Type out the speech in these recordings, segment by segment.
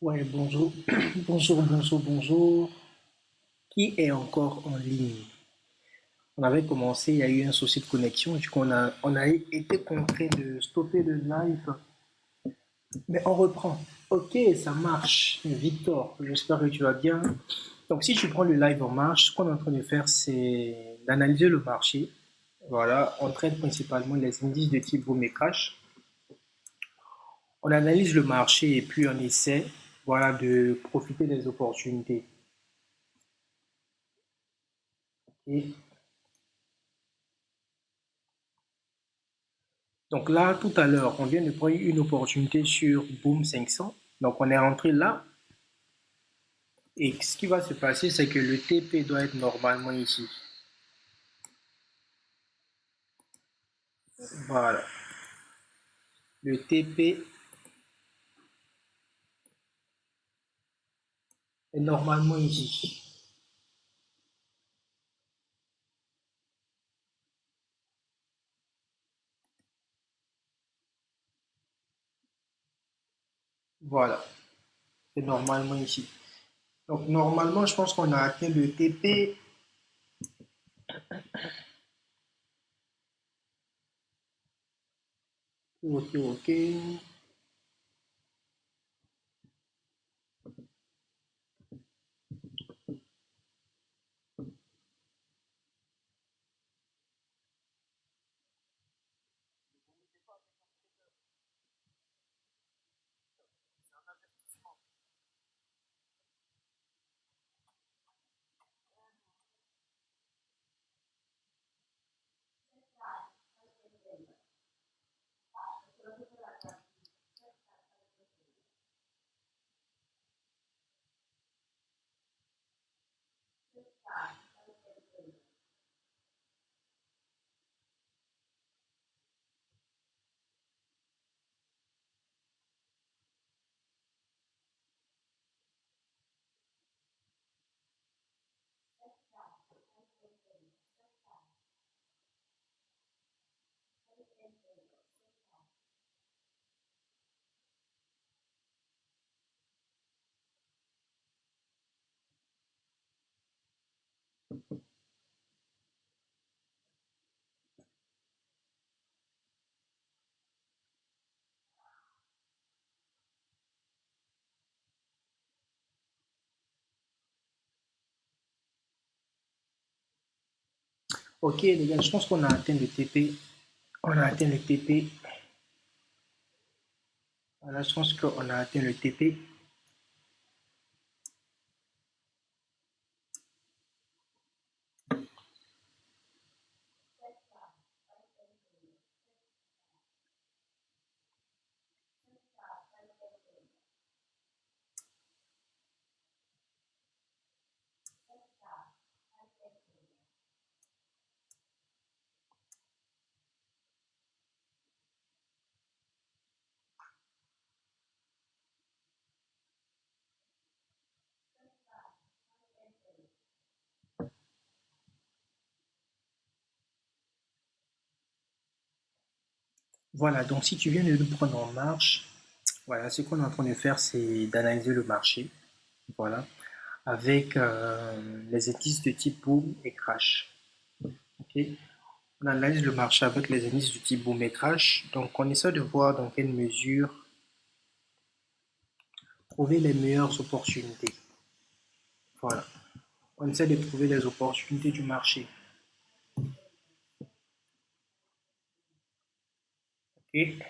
Ouais, bonjour, bonjour. Qui est encore en ligne? On avait commencé, il y a eu un souci de connexion, du coup on a été contraint de stopper le live, mais on reprend. Ok, ça marche. Victor, j'espère que tu vas bien. Donc si tu prends le live en marche, ce qu'on est en train de faire, c'est d'analyser le marché. Voilà, on traite principalement les indices de type boom et crash. On analyse le marché et puis on essaie, voilà, de profiter des opportunités. Et donc là, tout à l'heure, on vient de prendre une opportunité sur Boom 500. Donc on est rentré là. Et ce qui va se passer, c'est que le TP doit être normalement ici. Voilà. Le TP est normalement ici. Voilà. C'est normalement ici. Donc normalement, je pense qu'on a atteint le TP. Ok, ok. Ok, les gars, je pense qu'on a atteint le TP. On a atteint le TP. Voilà, je pense qu'on a atteint le TP. Voilà, donc si tu viens de nous prendre en marche, voilà, ce qu'on est en train de faire, c'est d'analyser le marché, voilà, avec les indices de type boom et crash. Ok. On analyse le marché avec les indices du type boom et crash, donc on essaie de voir dans quelle mesure trouver les meilleures opportunités. Voilà, on essaie de trouver les opportunités du marché. Ok.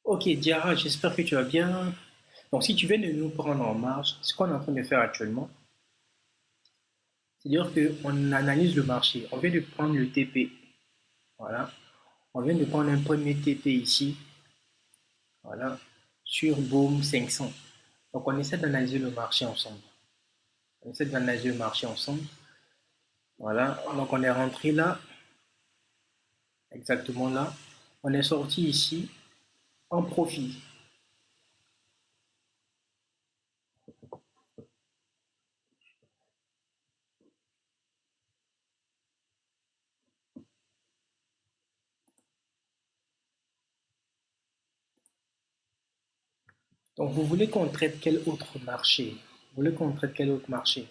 Ok, Diara, j'espère que tu vas bien. Donc, si tu viens de nous prendre en marche, ce qu'on est en train de faire actuellement, c'est-à-dire qu'on analyse le marché. On vient de prendre le TP. Voilà. On vient de prendre un premier TP ici. Voilà. Sur Boom 500. Donc, on essaie d'analyser le marché ensemble. On essaie d'analyser le marché ensemble. Voilà. Donc, on est rentré là. Exactement là. On est sorti ici en profit. Donc, vous voulez qu'on traite quel autre marché? Vous voulez qu'on traite quel autre marché?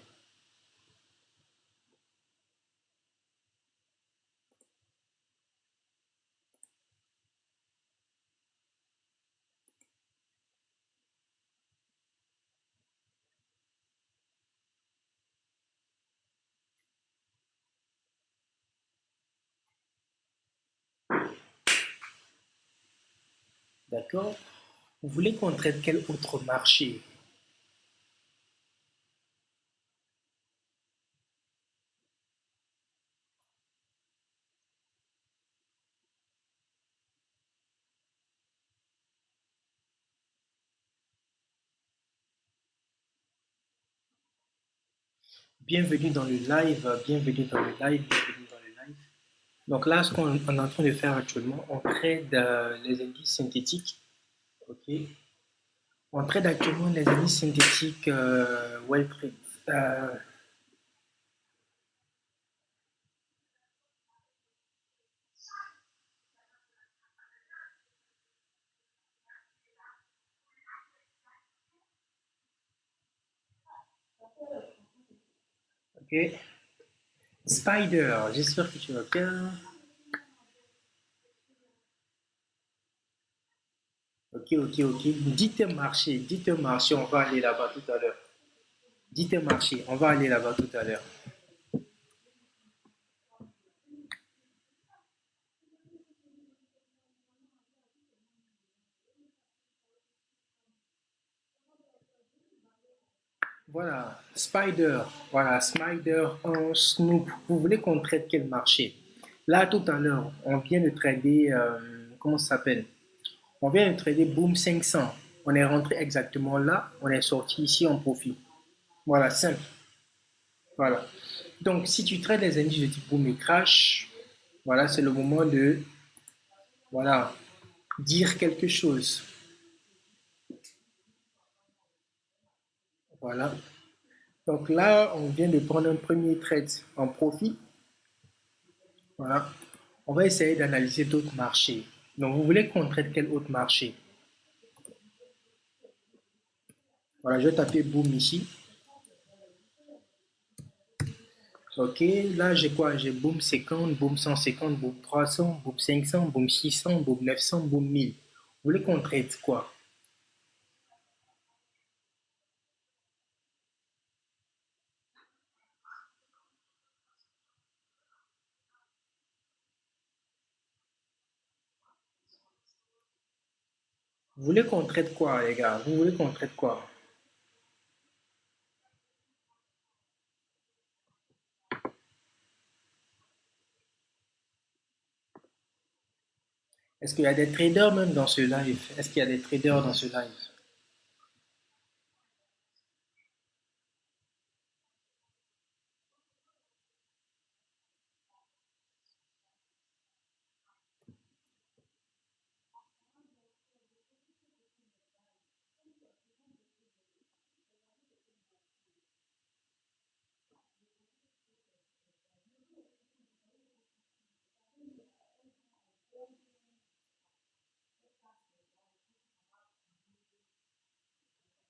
D'accord? Vous voulez qu'on traite quel autre marché? Bienvenue dans le live, bienvenue dans le live, bienvenue dans le live. Donc là, ce qu'on est en train de faire actuellement, on trade les indices synthétiques. Ok. On trade actuellement les indices synthétiques Welltrade. Euh, ok. Spider, j'espère que tu vas bien. Ok, ok, ok. Dites un marché, on va aller là-bas tout à l'heure. Dites un marché, on va aller là-bas tout à l'heure. Voilà, Spider, un Snoop. Vous voulez qu'on traite quel marché? Là, tout à l'heure, on vient de trader, comment ça s'appelle? On vient de trader Boom 500. On est rentré exactement là, on est sorti ici en profit. Voilà, simple. Voilà. Donc, si tu traites les indices de type Boom et Crash, voilà, c'est le moment de, voilà, dire quelque chose. Voilà. Donc là, on vient de prendre un premier trade en profit. Voilà. On va essayer d'analyser d'autres marchés. Donc, vous voulez qu'on traite quel autre marché? Voilà, je vais taper Boom ici. Ok, là j'ai quoi? J'ai Boom 50, Boom 150, Boom 300, Boom 500, Boom 600, Boom 900, Boom 1000. Vous voulez qu'on traite quoi? Vous voulez qu'on traite quoi, les gars? Vous voulez qu'on traite quoi? Est-ce qu'il y a des traders même dans ce live? Est-ce qu'il y a des traders dans ce live?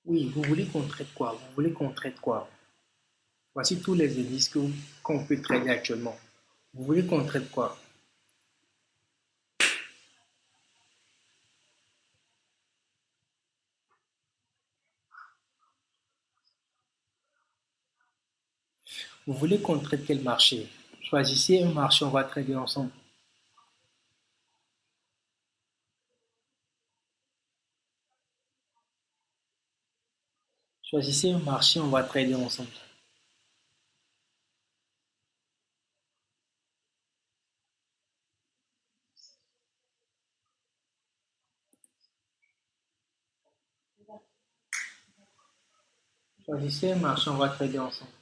Oui, vous voulez qu'on traite quoi? Vous voulez qu'on traite quoi? Voici tous les indices qu'on peut trader actuellement. Vous voulez qu'on traite quoi? Vous voulez qu'on traite quel marché? Choisissez un marché, on va trader ensemble. Choisissez un marché, on va trader ensemble. Choisissez un marché, on va trader ensemble.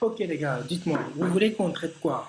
Ok les gars, dites-moi, vous voulez qu'on traite quoi?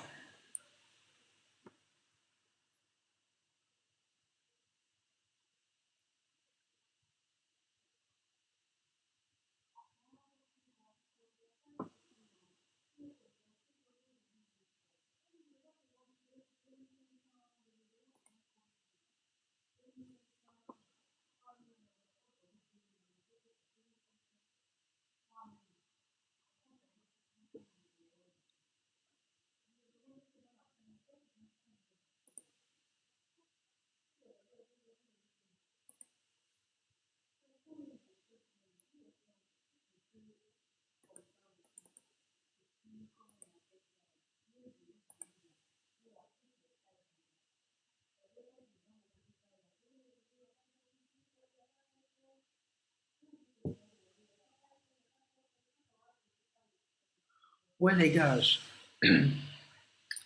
Ouais les gars,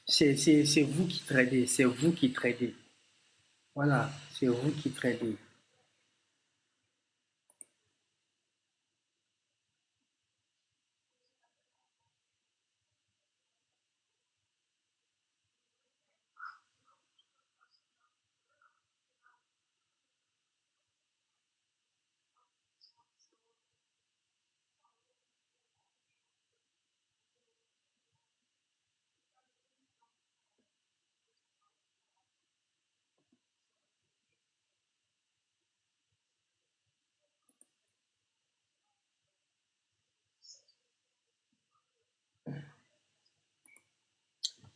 c'est vous qui tradez, c'est vous qui tradez. Voilà, c'est vous qui tradez.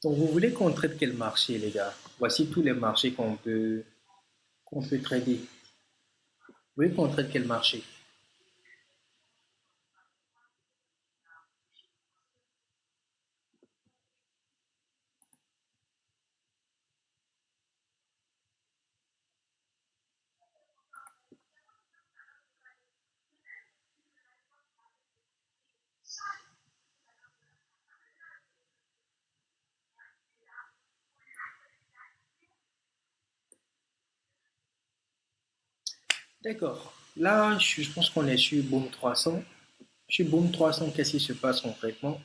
Donc vous voulez qu'on traite quel marché les gars? Voici tous les marchés qu'on peut trader. Vous voulez qu'on traite quel marché? D'accord. Là, je pense qu'on est sur Boom 300. Sur Boom 300, qu'est-ce qui se passe concrètement?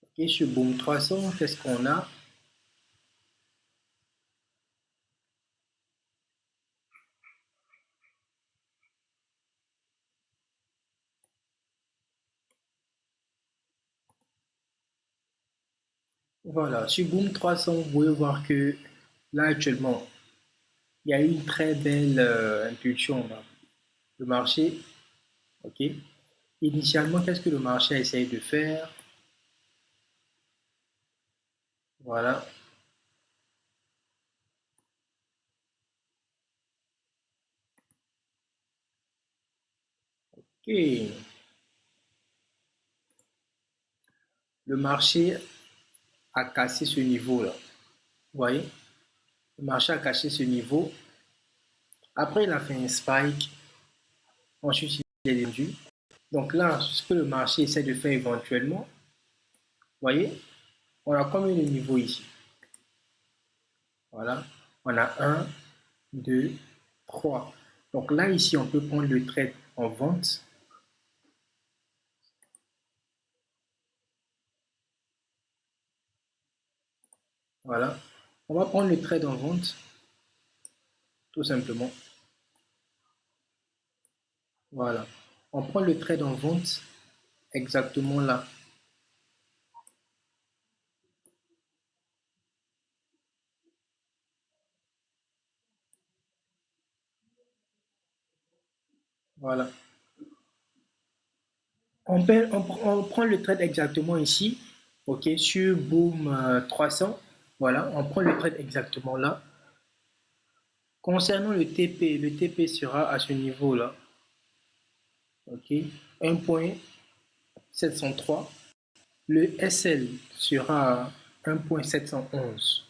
Ok, sur Boom 300, qu'est-ce qu'on a? Voilà, sur Boom 300, vous pouvez voir que là, actuellement, il y a eu une très belle impulsion là. Le marché, ok. Initialement, qu'est-ce que le marché a essayé de faire? Voilà. Ok. Le marché a cassé ce niveau-là. Vous voyez? Le marché a cassé ce niveau. Après, il a fait un spike. Ensuite, il est descendu. Donc là, ce que le marché essaie de faire éventuellement, vous voyez, on a combien de niveaux ici? Voilà. On a un, 2, 3. Donc là, ici, on peut prendre le trade en vente. Voilà. On va prendre le trade en vente, tout simplement. Voilà. On prend le trade en vente exactement là. Voilà. On prend le trade exactement ici, ok, sur Boom 300. Voilà, on prend le trade exactement là. Concernant le TP sera à ce niveau-là, ok, 1.703. Le SL sera à 1.711.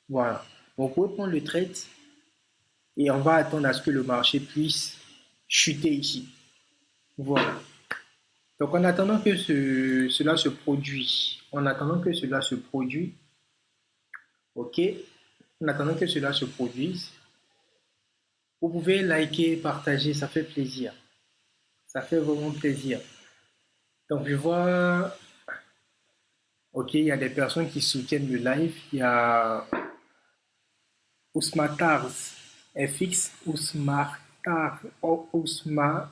Voilà. Donc, vous pouvez prendre le trade et on va attendre à ce que le marché puisse chuter ici. Voilà. Donc, en attendant que cela se produise, ok, en attendant que cela se produise, vous pouvez liker, partager, ça fait plaisir. Ça fait vraiment plaisir. Donc, je vois, ok, il y a des personnes qui soutiennent le live. Il y a Ousmatars FX, Ousmatar, Ousma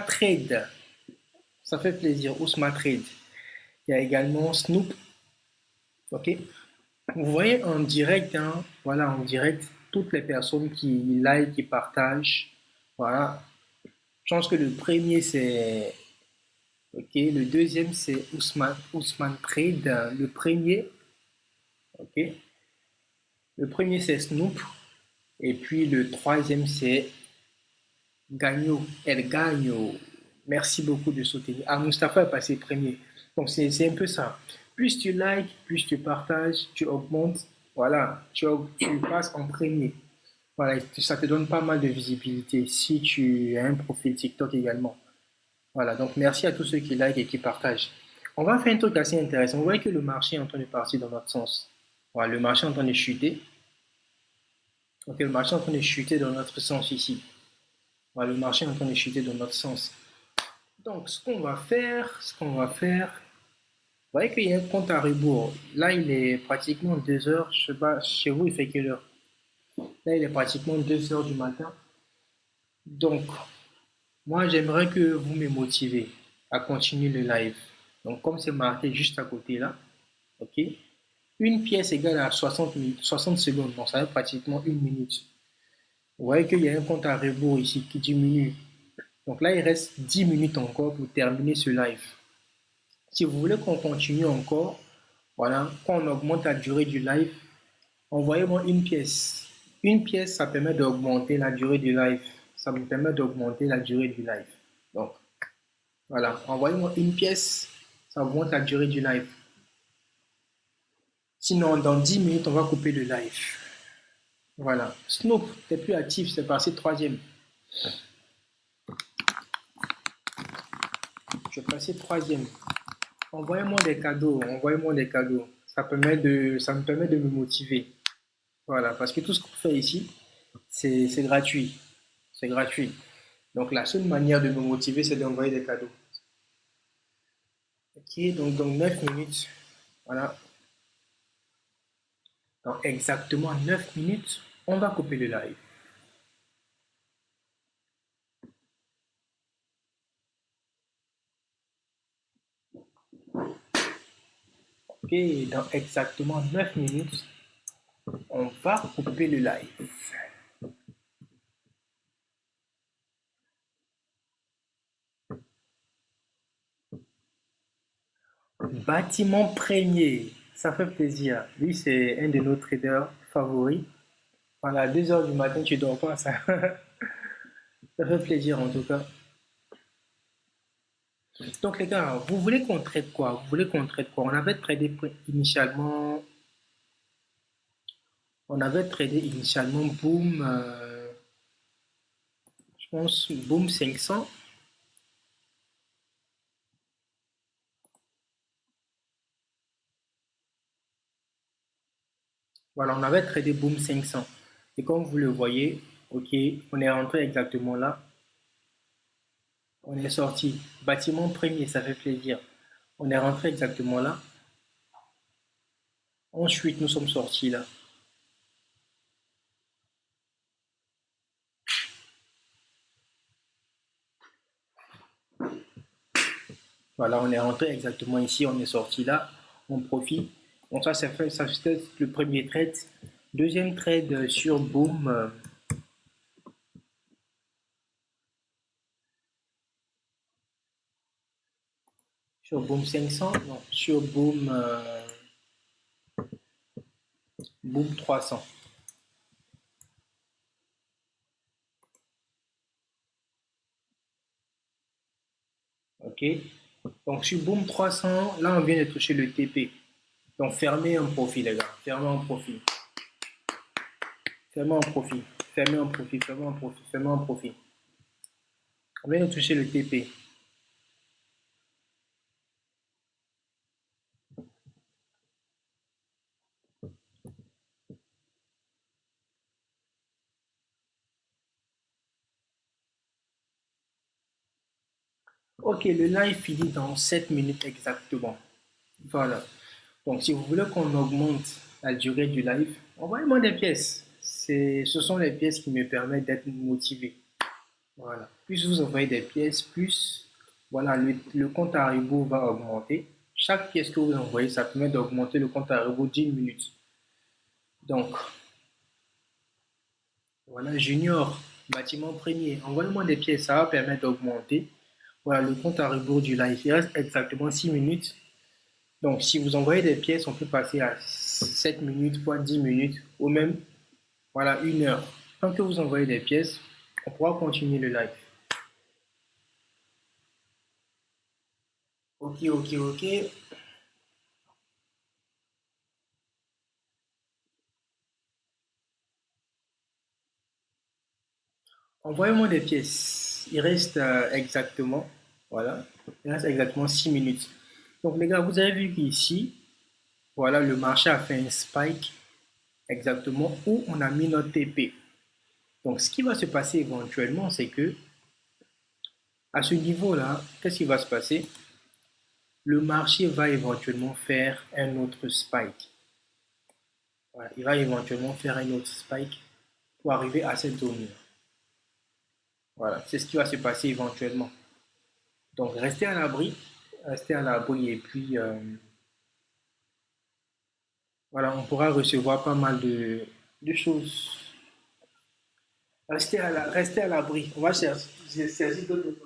Trade. Ça fait plaisir, Ousma Trade. Il y a également Snoop, ok. Vous voyez en direct, hein, voilà, en direct, toutes les personnes qui like, qui partagent. Voilà. Je pense que le premier c'est. Ok, le deuxième c'est Ousmane Trade. Le premier, ok. Le premier c'est Snoop. Et puis le troisième c'est Gagno, El Gagno. Merci beaucoup de soutenir. Ah, Mustapha est passé premier. Donc c'est un peu ça. Plus tu likes, plus tu partages, tu augmentes. Voilà, tu passes en premier. Voilà, ça te donne pas mal de visibilité si tu as un profil TikTok également. Voilà, donc merci à tous ceux qui like et qui partagent. On va faire un truc assez intéressant. Vous voyez que le marché est en train de partir dans notre sens. Voilà, le marché est en train de chuter. Donc le marché est en train de chuter dans notre sens ici. Voilà, le marché est en train de chuter dans notre sens. Donc ce qu'on va faire, vous voyez qu'il y a un compte à rebours. Là, il est pratiquement 2 heures. Je sais pas, chez vous, il fait quelle heure? Là, il est pratiquement 2 heures du matin. Donc, moi, j'aimerais que vous me motivez à continuer le live. Donc, comme c'est marqué juste à côté là, ok? Une pièce égale à 60 secondes, donc ça fait pratiquement 1 minute. Vous voyez qu'il y a un compte à rebours ici qui diminue. Donc là, il reste 10 minutes encore pour terminer ce live. Si vous voulez qu'on continue encore, voilà, quand on augmente la durée du live, envoyez-moi une pièce. Une pièce, ça permet d'augmenter la durée du live. Ça me permet d'augmenter la durée du live. Donc, voilà, envoyez-moi une pièce, ça augmente la durée du live. Sinon, dans 10 minutes, on va couper le live. Voilà. Snoop, t'es plus actif, c'est passé troisième. Je vais passer troisième. Envoyez-moi des cadeaux, envoyez-moi des cadeaux. Ça me permet de me motiver. Voilà, parce que tout ce qu'on fait ici, c'est gratuit. C'est gratuit. Donc la seule manière de me motiver, c'est d'envoyer des cadeaux. Ok, donc dans 9 minutes, voilà. Dans exactement 9 minutes, on va couper le live. Ok, dans exactement 9 minutes, on va couper le live. Bâtiment premier, ça fait plaisir. Lui, c'est un de nos traders favoris. Voilà, 2 heures du matin, tu dors pas, ça. Ça fait plaisir en tout cas. Donc les gars, vous voulez qu'on traite quoi? Vous voulez qu'on traite quoi? Initialement, on avait tradé initialement Boom, je pense Boom 500. Voilà, on avait tradé Boom 500. Et comme vous le voyez, ok, on est rentré exactement là. On est sorti. Bâtiment premier, ça fait plaisir. On est rentré exactement là. Ensuite, nous sommes sortis là. Voilà, on est rentré exactement ici, on est sorti là, on profite. Donc ça fait le premier trade. Deuxième trade sur Boom. Sur Boom 500, non, sur Boom, Boom 300. OK. Donc sur Boom 300, là on vient de toucher le TP. Donc fermez un profil, les gars. Fermez un profil. Fermez un profil. Fermez un profil. Fermez un profil. Fermez un profil. On vient de toucher le TP. OK, le live finit dans 7 minutes exactement. Voilà. Donc, si vous voulez qu'on augmente la durée du live, envoyez-moi des pièces. Ce sont les pièces qui me permettent d'être motivé. Voilà. Plus vous envoyez des pièces, plus voilà, le compte à rebours va augmenter. Chaque pièce que vous envoyez, ça permet d'augmenter le compte à rebours d'une minute. Donc, voilà, Junior, bâtiment premier, envoyez-moi des pièces, ça va permettre d'augmenter. Voilà, le compte à rebours du live, il reste exactement 6 minutes. Donc, si vous envoyez des pièces, on peut passer à 7 minutes, voire 10 minutes, ou même, voilà, 1 heure. Tant que vous envoyez des pièces, on pourra continuer le live. Ok, ok, ok. Envoyez-moi des pièces. Il reste exactement, voilà, il reste exactement 6 minutes. Donc, les gars, vous avez vu qu'ici, voilà, le marché a fait un spike exactement où on a mis notre TP. Donc, ce qui va se passer éventuellement, c'est que à ce niveau-là, qu'est-ce qui va se passer? Le marché va éventuellement faire un autre spike. Voilà, il va éventuellement faire un autre spike pour arriver à cette zone. Voilà, c'est ce qui va se passer éventuellement. Donc, restez à l'abri et puis voilà, on pourra recevoir pas mal de choses. Restez à l'abri. On va chercher d'autres.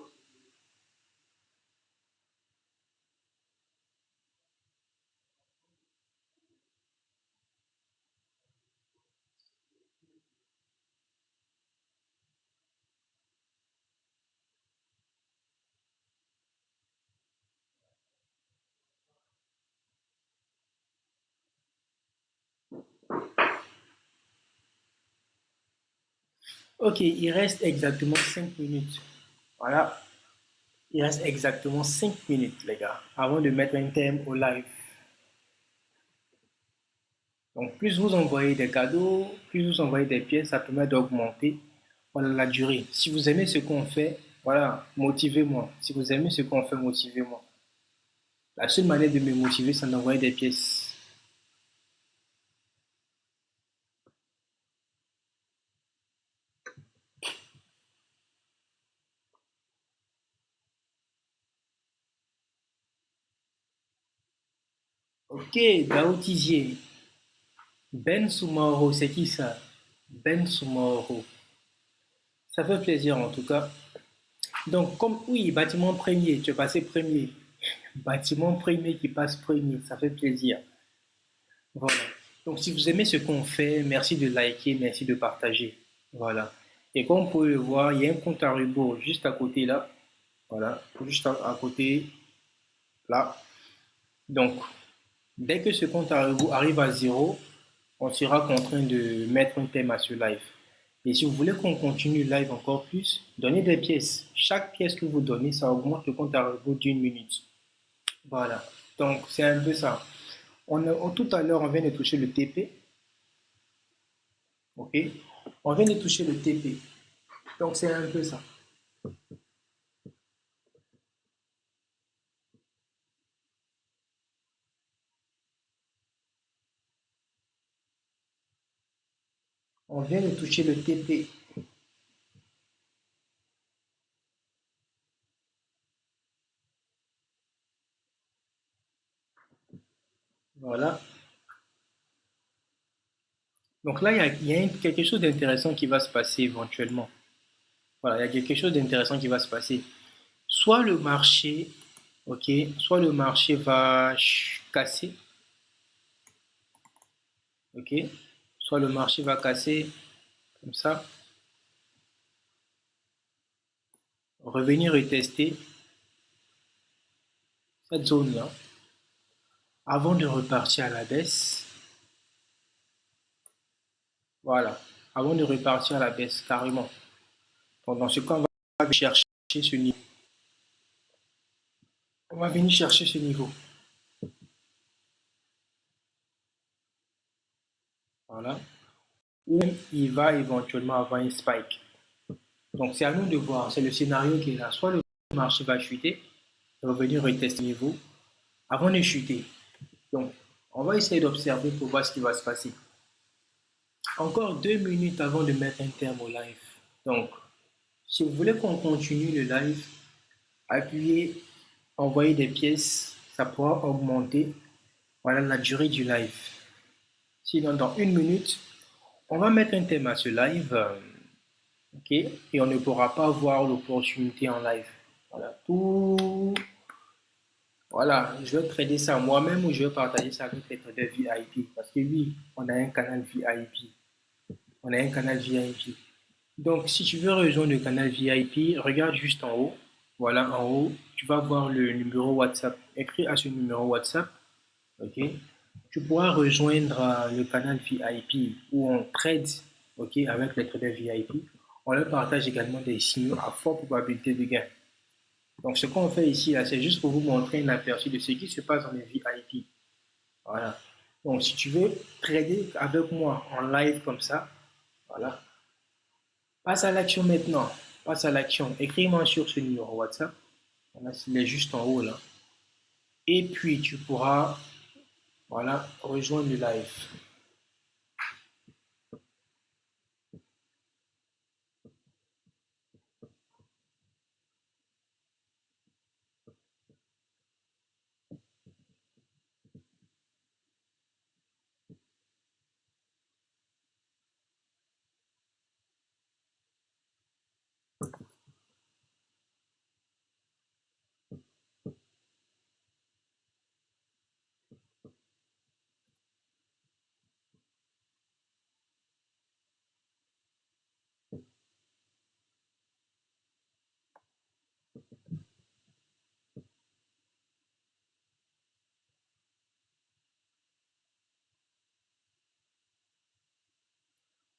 Ok, il reste exactement 5 minutes. Voilà, il reste exactement 5 minutes, les gars, avant de mettre un thème au live. Donc, plus vous envoyez des cadeaux, plus vous envoyez des pièces, ça permet d'augmenter voilà, la durée. Si vous aimez ce qu'on fait, voilà, motivez-moi. Si vous aimez ce qu'on fait, motivez-moi. La seule manière de me motiver, c'est d'envoyer des pièces. Ok, Daoutizier. Ben Soumaro, c'est qui ça? Ben Soumaro. Ça fait plaisir en tout cas. Donc, comme oui, bâtiment premier, tu es passé premier. Bâtiment premier qui passe premier, ça fait plaisir. Voilà. Donc, si vous aimez ce qu'on fait, merci de liker, merci de partager. Voilà. Et comme vous pouvez le voir, il y a un compte à rebours juste à côté là. Voilà. Juste à côté là. Donc, dès que ce compte à rebours arrive à zéro, on sera contraint de mettre un thème à ce live. Et si vous voulez qu'on continue le live encore plus, donnez des pièces. Chaque pièce que vous donnez, ça augmente le compte à rebours d'une minute. Voilà. Donc, c'est un peu ça. Tout à l'heure, on vient de toucher le TP. OK? On vient de toucher le TP. Donc, c'est un peu ça. On vient de toucher le TP. Voilà. Donc là, il y a quelque chose d'intéressant qui va se passer éventuellement. Voilà, il y a quelque chose d'intéressant qui va se passer. Soit le marché, ok, soit le marché va casser, ok, soit le marché va casser comme ça, revenir et tester cette zone-là avant de repartir à la baisse. Voilà, avant de repartir à la baisse carrément. Donc dans ce cas, on va chercher ce niveau. On va venir chercher ce niveau. Voilà. Ou il va éventuellement avoir un spike. Donc c'est à nous de voir. C'est le scénario qui est là. Soit le marché va chuter, revenir retester le niveau avant de chuter. Donc on va essayer d'observer pour voir ce qui va se passer. Encore 2 minutes avant de mettre un terme au live. Donc, si vous voulez qu'on continue le live, appuyez, envoyez des pièces, ça pourra augmenter, voilà, la durée du live. Sinon, dans 1 minute, on va mettre un thème à ce live, ok, et on ne pourra pas voir l'opportunité en live. Voilà, tout. Voilà, je vais trader ça moi-même ou je vais partager ça avec les traders VIP. Parce que oui, on a un canal VIP. On a un canal VIP. Donc, si tu veux rejoindre le canal VIP, regarde juste en haut. Voilà, en haut, tu vas voir le numéro WhatsApp. Écris à ce numéro WhatsApp, ok? Tu pourras rejoindre le canal VIP où on trade, ok, avec les traders VIP. On leur partage également des signaux à forte probabilité de gain. Donc, ce qu'on fait ici, là, c'est juste pour vous montrer un aperçu de ce qui se passe dans les VIP. Voilà. Donc, si tu veux trader avec moi en live comme ça, voilà, passe à l'action maintenant. Passe à l'action. Écris-moi sur ce numéro WhatsApp. Voilà, il est juste en haut là. Et puis tu pourras, voilà, rejoindre le live.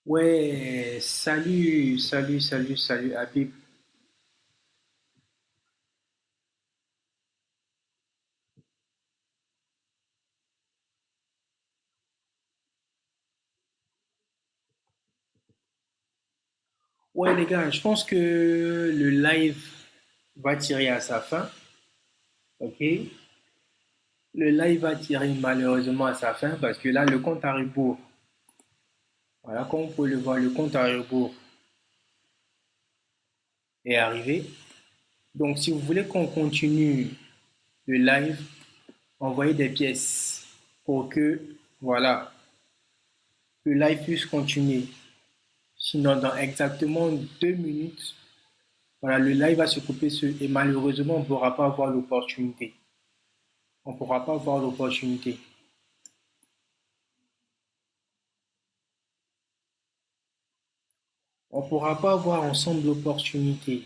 Ouais, salut, salut, salut, salut, Habib. Ouais, les gars, je pense que le live va tirer à sa fin. Ok? Le live va tirer malheureusement à sa fin parce que là, le compte à rebours, voilà, comme vous pouvez le voir, le compte à rebours est arrivé. Donc, si vous voulez qu'on continue le live, envoyez des pièces pour que, voilà, le live puisse continuer. Sinon, dans exactement 2 minutes, voilà, le live va se couper et malheureusement, on ne pourra pas avoir l'opportunité. On ne pourra pas avoir l'opportunité. On ne pourra pas avoir ensemble l'opportunité.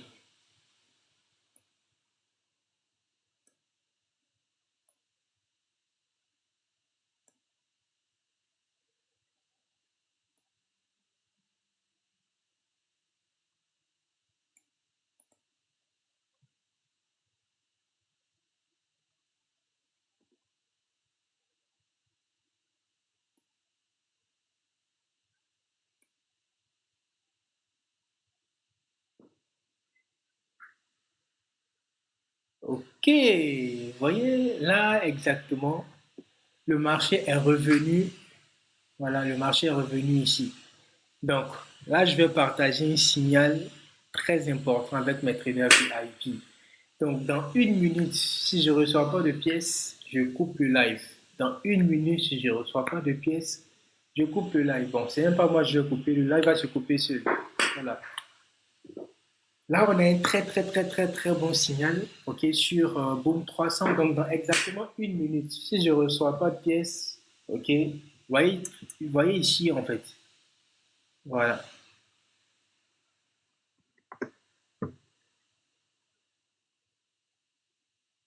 Ok, vous voyez là exactement, le marché est revenu. Voilà, le marché est revenu ici. Donc, là, je vais partager un signal très important avec mes traders VIP. Donc, dans une minute, si je ne reçois pas de pièces, je coupe le live. Dans une minute, si je ne reçois pas de pièces, je coupe le live. Bon, c'est même pas moi, je vais couper. Le live va se couper seul. Voilà. Là, on a un très bon signal, ok, sur Boom 300. Donc, dans exactement une minute, si je ne reçois pas de pièces, ok, vous voyez ici, en fait. Voilà.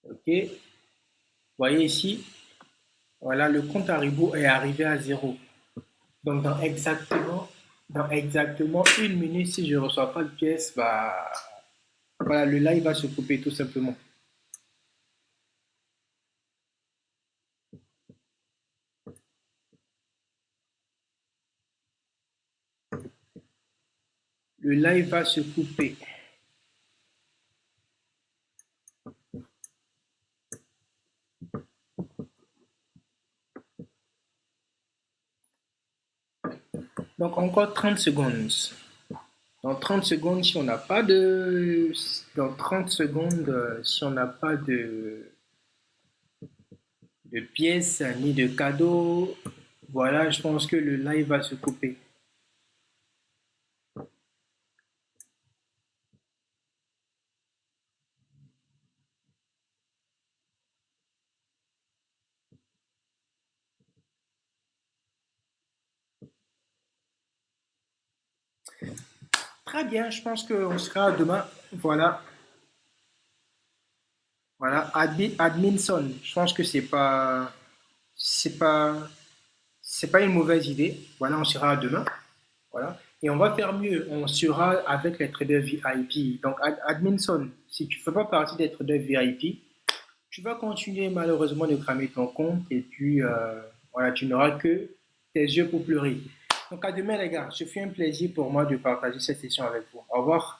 Ok. Vous voyez ici, voilà, le compte Haribo est arrivé à zéro. Donc, dans exactement une minute, si je ne reçois pas de pièce, bah, voilà, le live va se couper tout simplement. Le live va se couper. Donc, encore 30 secondes. Dans 30 secondes, si on n'a pas de... Dans 30 secondes, si on n'a pas de pièces ni de cadeaux, voilà, je pense que le live va se couper. Très bien, je pense qu'on sera demain. Voilà, voilà, Adminson. Je pense que c'est pas, c'est pas une mauvaise idée. Voilà, on sera demain. Voilà. Et on va faire mieux. On sera avec les traders VIP. Donc, Adminson, si tu ne fais pas partie des traders VIP, tu vas continuer malheureusement de cramer ton compte et puis voilà, tu n'auras que tes yeux pour pleurer. Donc, à demain, les gars. Ce fut un plaisir pour moi de partager cette session avec vous. Au revoir.